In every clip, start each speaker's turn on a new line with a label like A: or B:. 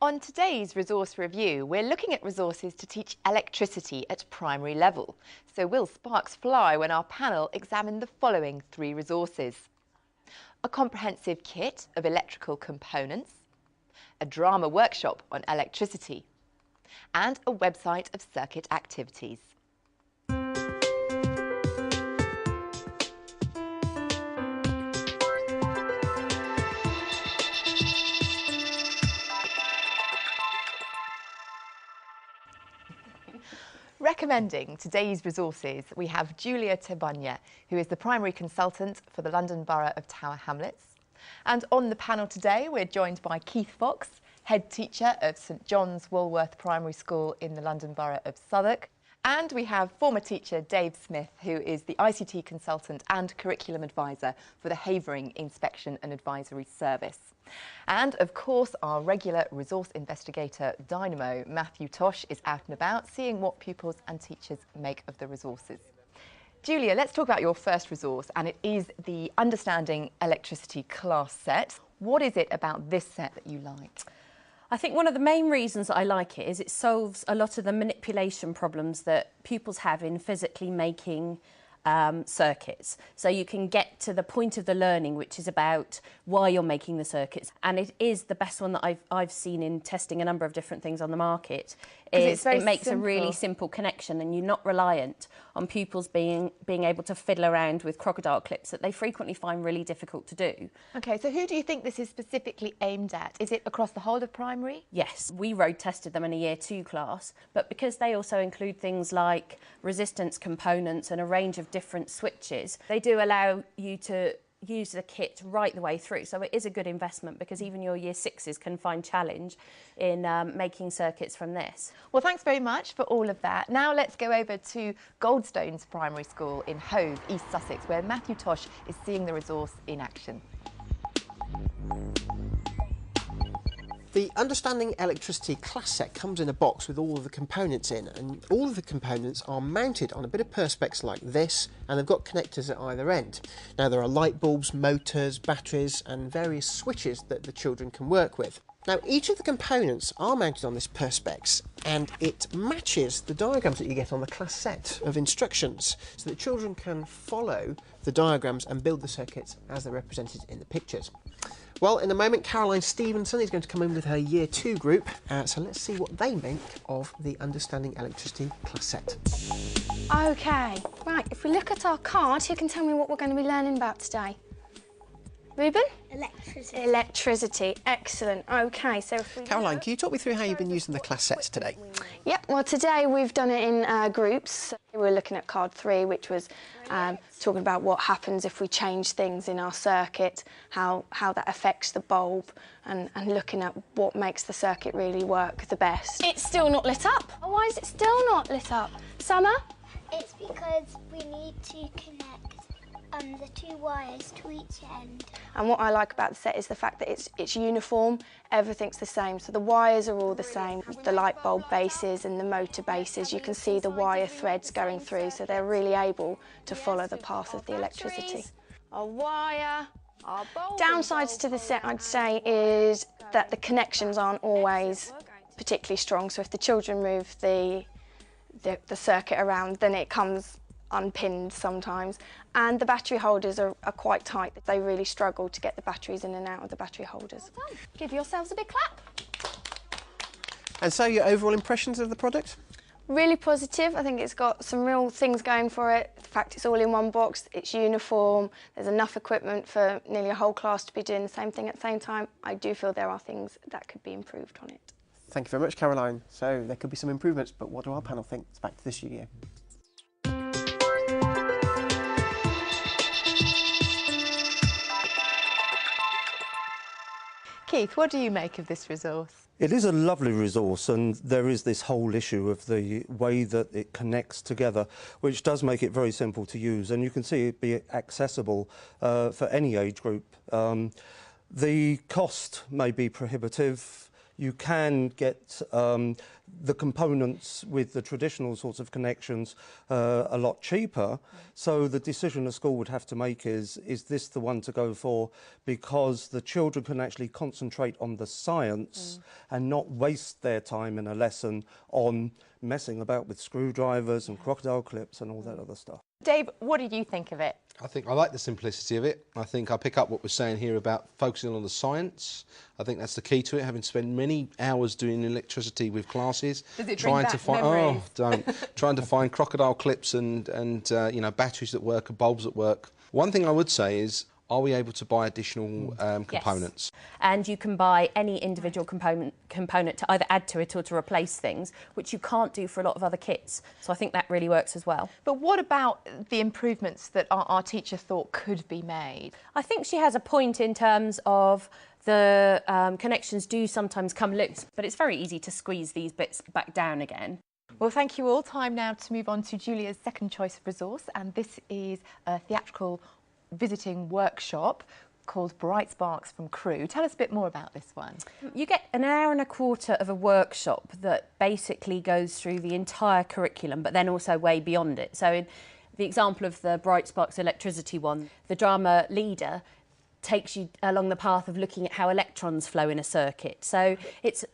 A: On today's resource review, we're looking at resources to teach electricity at primary level. So will sparks fly when our panel examine the following 3 resources? A comprehensive kit of electrical components, a drama workshop on electricity, and a website of circuit activities. Recommending today's resources, we have Julia Tebanya, who is the primary consultant for the London Borough of Tower Hamlets. And on the panel today, we're joined by Keith Fox, head teacher of St John's Woolworth Primary School in the London Borough of Southwark. And we have former teacher Dave Smith, who is the ICT consultant and curriculum advisor for the Havering Inspection and Advisory Service. And of course, our regular resource investigator Dynamo, Matthew Tosh, is out and about seeing what pupils and teachers make of the resources. Julia, let's talk about your first resource, and it is the Understanding Electricity class set. What is it about this set that you like?
B: I think one of the main reasons that I like it is it solves a lot of the manipulation problems that pupils have in physically making circuits. So you can get to the point of the learning, which is about why you're making the circuits. And it is the best one that I've seen in testing a number of different things on the market. It makes a really simple connection, and you're not reliant on pupils being able to fiddle around with crocodile clips that they frequently find really difficult to do.
A: OK, so who do you think this is specifically aimed at? Is it across the whole of primary?
B: Yes, we road tested them in a Year 2 class, but because they also include things like resistance components and a range of different switches, they do allow you to use the kit right the way through. So it is a good investment because even your Year 6s can find challenge in making circuits from this.
A: Well, thanks very much for all of that. Now let's go over to Goldstones Primary School in Hove, East Sussex, where Matthew Tosh is seeing the resource in action.
C: The Understanding Electricity class set comes in a box with all of the components in, and all of the components are mounted on a bit of perspex like this, and they've got connectors at either end. Now there are light bulbs, motors, batteries and various switches that the children can work with. Now each of the components are mounted on this perspex, and it matches the diagrams that you get on the class set of instructions, so that children can follow the diagrams and build the circuits as they're represented in the pictures. Well, in a moment, Caroline Stevenson is going to come in with her Year 2 group, so let's see what they make of the Understanding Electricity class set.
D: OK, right, if we look at our card, who can tell me what we're going to be learning about today? Ruben?
E: Electricity.
D: Electricity, excellent. OK, so if we...
C: Caroline, can you talk me through how you've been using the class sets today?
D: Yep, well today we've done it in groups. We're looking at card 3, which was talking about what happens if we change things in our circuit, how that affects the bulb, and looking at what makes the circuit really work the best. It's still not lit up. Oh, why is it still not lit up? Summer?
E: It's because we need to connect the 2 wires to each end.
D: And what I like about the set is the fact that it's uniform, everything's the same. So the wires are all the same, the light bulb bases and the motor bases, you can see the wire threads going through, so they're really able to follow the path of the electricity. A wire, our bulb. Downsides to the set, I'd say, is that the connections aren't always particularly strong. So if the children move the circuit around, then it comes unpinned sometimes, and the battery holders are quite tight. They really struggle to get the batteries in and out of the battery holders. Well done. Give yourselves a big clap.
C: And so your overall impressions of the product?
D: Really positive. I think it's got some real things going for it. The fact it's all in one box, it's uniform, there's enough equipment for nearly a whole class to be doing the same thing at the same time. I do feel there are things that could be improved on it.
C: Thank you very much, Caroline. So there could be some improvements, but what do our panel think? It's back to the studio.
A: Keith, what do you make of this resource?
F: It is a lovely resource, and there is this whole issue of the way that it connects together, which does make it very simple to use, and you can see it be accessible for any age group. The cost may be prohibitive. you can get the components with the traditional sorts of connections a lot cheaper. So the decision a school would have to make is this the one to go for, because the children can actually concentrate on the science and not waste their time in a lesson on messing about with screwdrivers and crocodile clips and all that other stuff.
A: Dave, what did you think of it?
G: I think I like the simplicity of it. I think I pick up what we're saying here about focusing on the science. I think that's the key to it, having spent many hours doing electricity with classes.
A: Does it bring
G: trying
A: back
G: to find
A: memories?
G: trying to find crocodile clips and you know, batteries that work and bulbs that work. One thing I would say is, are we able to buy additional components?
B: Yes. And you can buy any individual component to either add to it or to replace things, which you can't do for a lot of other kits. So I think that really works as well.
A: But what about the improvements that our teacher thought could be made?
B: I think she has a point in terms of the connections do sometimes come loose, but it's very easy to squeeze these bits back down again.
A: Well, thank you all. Time now to move on to Julia's second choice of resource, and this is a theatrical visiting workshop called Bright Sparks from Crewe. Tell us a bit more about this one.
B: You get an hour and a quarter of a workshop that basically goes through the entire curriculum, but then also way beyond it. So in the example of the Bright Sparks electricity one, the drama leader takes you along the path of looking at how electrons flow in a circuit. So it's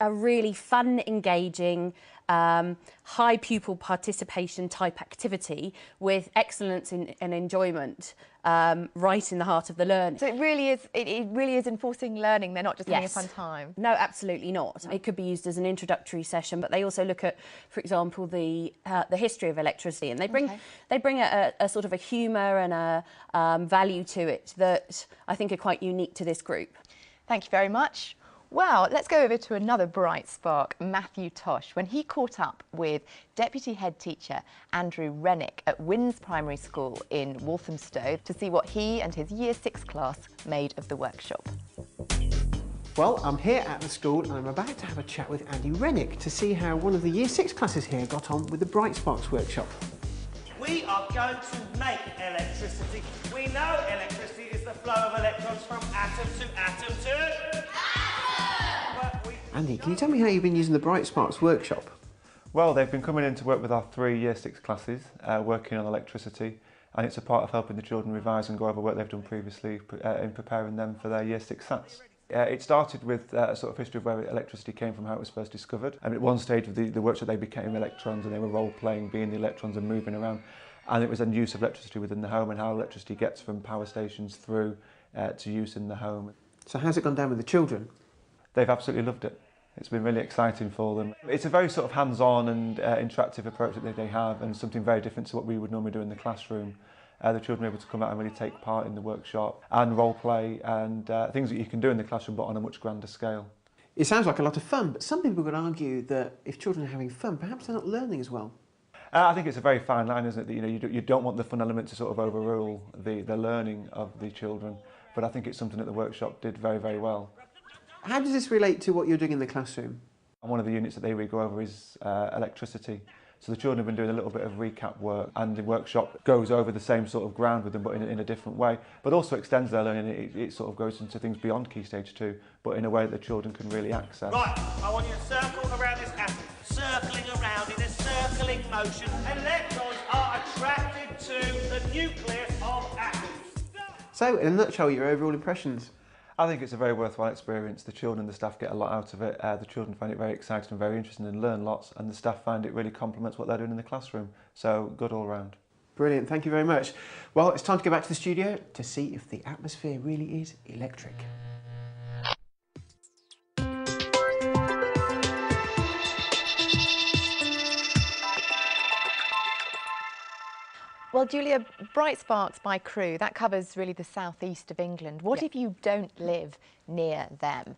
B: a really fun, engaging, high pupil participation type activity with excellence and enjoyment right in the heart of the learning.
A: So it really is enforcing learning. They're not just having a
B: Yes.
A: fun time.
B: No, absolutely not. It could be used as an introductory session, but they also look at, for example, the history of electricity, and they bring a sort of a humour and a value to it that I think are quite unique to this group.
A: Thank you very much. Well, let's go over to another bright spark, Matthew Tosh, when he caught up with Deputy Head Teacher Andrew Rennick at Winns Primary School in Walthamstow to see what he and his Year 6 class made of the workshop.
C: Well, I'm here at the school and I'm about to have a chat with Andy Rennick to see how one of the Year 6 classes here got on with the Bright Sparks workshop.
H: We are going to make electricity. We know electricity is the flow of electrons from atom to atom to...
C: Andy, can you tell me how you've been using the Bright Sparks workshop?
I: Well, they've been coming in to work with our 3 Year 6 classes, working on electricity, and it's a part of helping the children revise and go over work they've done previously in preparing them for their Year 6 SATs. It started with a sort of history of where electricity came from, how it was first discovered. And at one stage of the workshop they became electrons and they were role-playing, being the electrons and moving around. And it was a use of electricity within the home and how electricity gets from power stations through to use in the home.
C: So how's it gone down with the children?
I: They've absolutely loved it. It's been really exciting for them. It's a very sort of hands-on and interactive approach that they have, and something very different to what we would normally do in the classroom. The children are able to come out and really take part in the workshop and role play and things that you can do in the classroom but on a much grander scale.
C: It sounds like a lot of fun, but some people could argue that if children are having fun, perhaps they're not learning as well.
I: I think it's a very fine line, isn't it? That, you don't want the fun element to sort of overrule the learning of the children, but I think it's something that the workshop did very, very well.
C: How does this relate to what you're doing in the classroom?
I: And one of the units that they really go over is electricity. So the children have been doing a little bit of recap work, and the workshop goes over the same sort of ground with them, but in a different way, but also extends their learning. It sort of goes into things beyond Key Stage 2, but in a way that the children can really access.
H: Right, I want you to circle around this atom, circling around in a circling motion. Electrons are attracted to the nucleus of atoms.
C: So, in a nutshell, your overall impressions?
I: I think it's a very worthwhile experience. The children and the staff get a lot out of it. The children find it very exciting and very interesting and learn lots, and the staff find it really complements what they're doing in the classroom. So good all round.
C: Brilliant, thank you very much. Well, it's time to go back to the studio to see if the atmosphere really is electric.
A: Well, Julia, Bright Sparks by Crewe, that covers really the southeast of England. What if you don't live near them?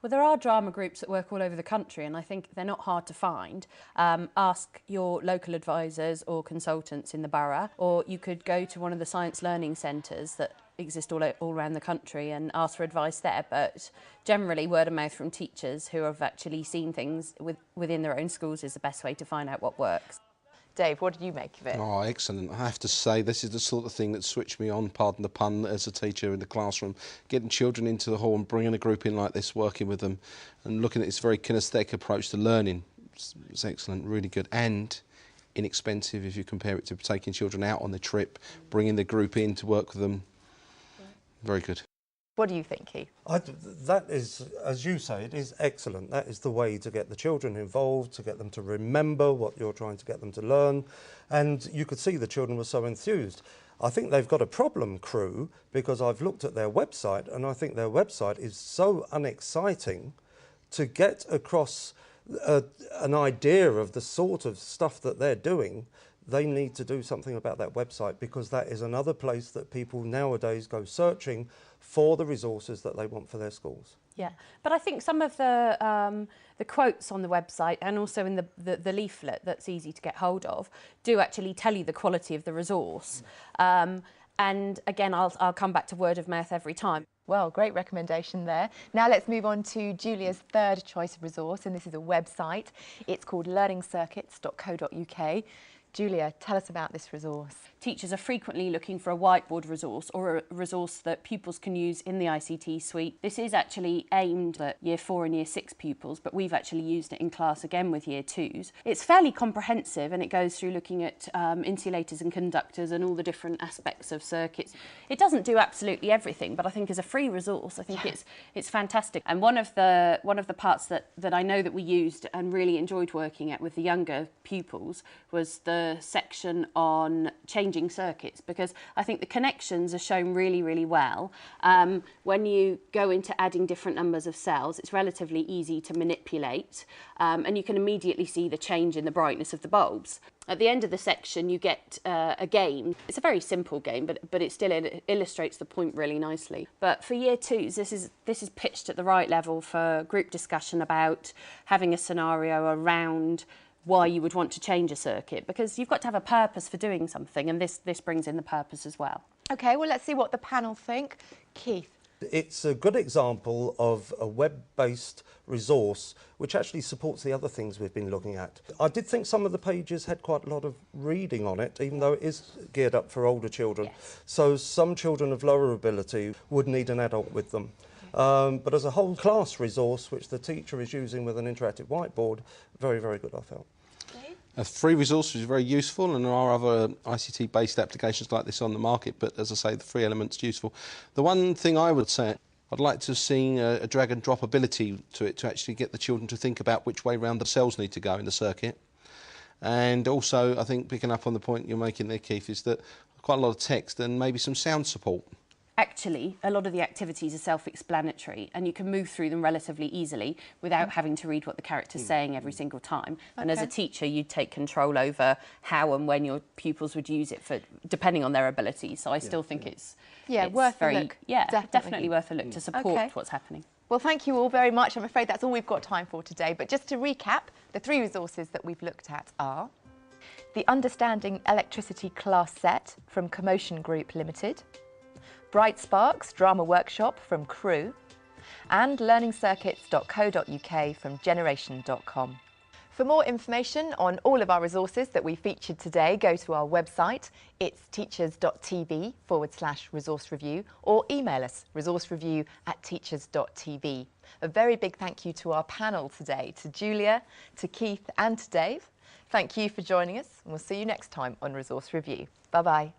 B: Well, there are drama groups that work all over the country, and I think they're not hard to find. Ask your local advisors or consultants in the borough, or you could go to one of the science learning centres that exist all around the country and ask for advice there. But generally, word of mouth from teachers who have actually seen things within their own schools is the best way to find out what works.
A: Dave, what did you make of it?
G: Oh, excellent. I have to say, this is the sort of thing that switched me on, pardon the pun, as a teacher in the classroom. Getting children into the hall and bringing a group in like this, working with them and looking at this very kinesthetic approach to learning. It's excellent, really good and inexpensive if you compare it to taking children out on the trip, bringing the group in to work with them. Very good.
A: What do you think, Keith?
F: That is, as you say, it is excellent. That is the way to get the children involved, to get them to remember what you're trying to get them to learn. And you could see the children were so enthused. I think they've got a problem, Crew, because I've looked at their website and I think their website is so unexciting to get across an idea of the sort of stuff that they're doing. They need to do something about that website, because that is another place that people nowadays go searching for the resources that they want for their schools.
B: Yeah, but I think some of the quotes on the website and also in the leaflet that's easy to get hold of do actually tell you the quality of the resource. And again, I'll come back to word of mouth every time.
A: Well, great recommendation there. Now let's move on to Julia's third choice resource, and this is a website. It's called learningsircuits.co.uk. Julia, tell us about this resource.
B: Teachers are frequently looking for a whiteboard resource or a resource that pupils can use in the ICT suite. This is actually aimed at Year 4 and Year 6 pupils, but we've actually used it in class again with Year 2s. It's fairly comprehensive and it goes through looking at insulators and conductors and all the different aspects of circuits. It doesn't do absolutely everything, but I think as a free resource, I think it's fantastic. And one of the parts that I know that we used and really enjoyed working at with the younger pupils was the section on changing circuits, because I think the connections are shown really, really well. When you go into adding different numbers of cells, it's relatively easy to manipulate, and you can immediately see the change in the brightness of the bulbs. At the end of the section, you get a game. It's a very simple game, but it still illustrates the point really nicely. But for Year 2s, this is pitched at the right level for group discussion about having a scenario around why you would want to change a circuit, because you've got to have a purpose for doing something, and this brings in the purpose as well.
A: OK, well, let's see what the panel think. Keith.
F: It's a good example of a web-based resource which actually supports the other things we've been looking at. I did think some of the pages had quite a lot of reading on it, even though it is geared up for older children.
B: Yes.
F: So some children of lower ability would need an adult with them. But as a whole class resource, which the teacher is using with an interactive whiteboard, very, very good, I felt.
G: A free resource is very useful, and there are other ICT-based applications like this on the market, but as I say, the free element's useful. The one thing I would say, I'd like to see a drag and drop ability to it to actually get the children to think about which way round the cells need to go in the circuit. And also, I think, picking up on the point you're making there, Keith, is that quite a lot of text and maybe some sound support.
B: Actually, a lot of the activities are self-explanatory and you can move through them relatively easily without having to read what the character's saying every single time. And as a teacher, you'd take control over how and when your pupils would use it, for depending on their abilities. So I still think it's
A: worth
B: very,
A: a look.
B: Yeah, definitely worth a look to support what's happening.
A: Well, thank you all very much. I'm afraid that's all we've got time for today. But just to recap, the 3 resources that we've looked at are the Understanding Electricity class set from Commotion Group Limited, Bright Sparks Drama Workshop from Crew, and learningsircuits.co.uk from generation.com. For more information on all of our resources that we featured today, go to our website. It's teachers.tv/resource review, or email us resourcereview@teachers.tv. A very big thank you to our panel today, to Julia, to Keith and to Dave. Thank you for joining us, and we'll see you next time on Resource Review. Bye-bye.